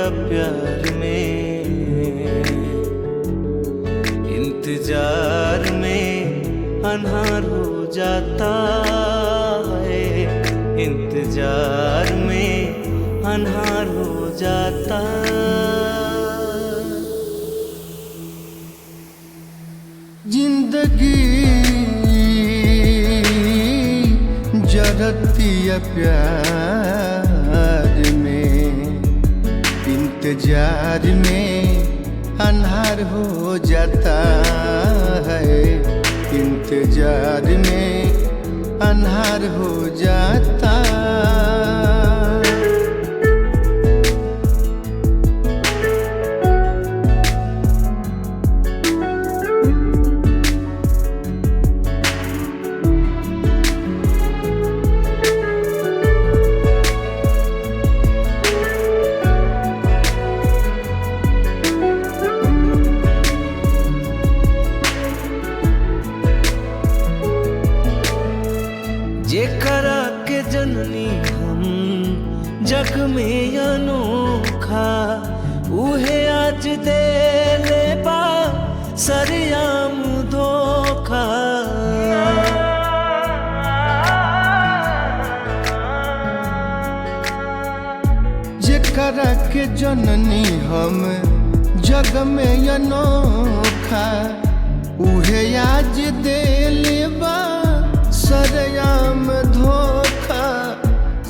प्यार में, इंतजार में अन्हार हो जाता है, इंतजार में अन्हार हो जाता। जिंदगी जरती है प्यार में, इंतजार में अन्हार हो जाता है, इंतजार में अन्हार हो जाता। जेकरा के जननी हम जग में अनोखा, उहे आज दे ले बा सरियाम धोखा। जेकरा के जननी हम जग में अनोखा, उहे आज दे ले बा सरयाम धोखा,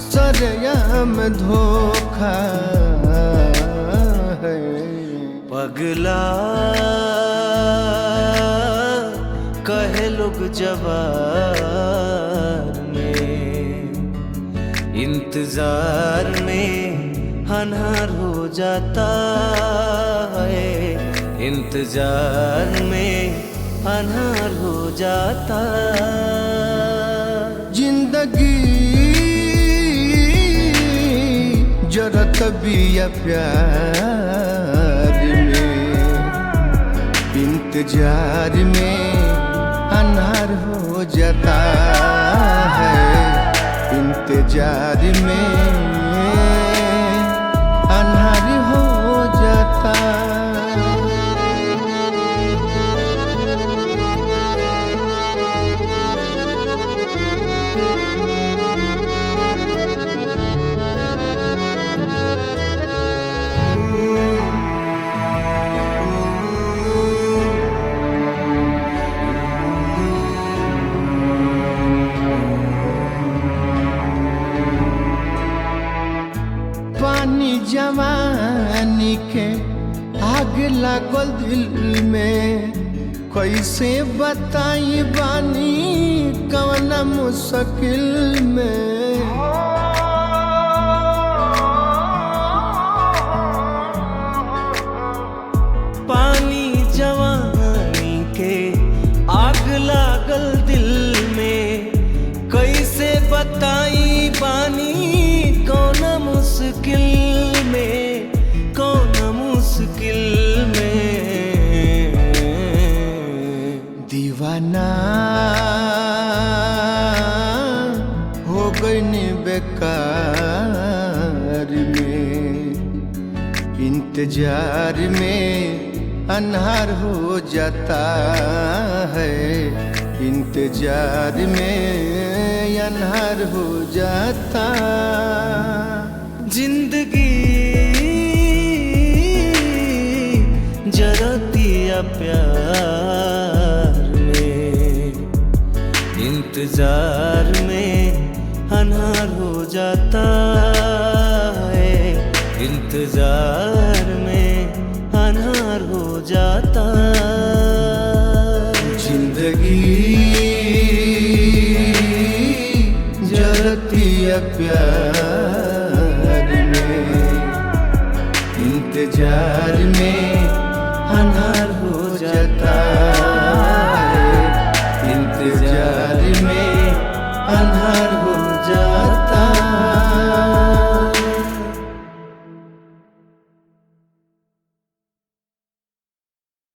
सरयाम धोखा है। पगला कहे लोग जवार में, इंतजार में अन्हार हो जाता है, इंतजार में अन्हार हो जाता। जिंदगी जरत बिया प्यार में, इंतजार में अन्हार हो जाता है, इंतजार में अन्हार हो जाता। पानी जवानी के आग लागल दिल में, कैसे बताई बानी कौन मुश्किल में। पानी जवानी के आग लागल दिल में, कैसे बताई बानी कौन मुश्किल में, कौन मुश्किल में। दीवाना हो गई बेकार में, इंतजार में अन्हार हो जाता है, इंतजार में अन्हार हो जाता। जिंदगी जरती है प्यार में, इंतजार में अन्हार हो जाता है, इंतजार में अन्हार हो जाता। जिंदगी जरती है प्यार में, इंतजार में अन्हार हो जाता है, इंतजार में अन्हार हो जाता।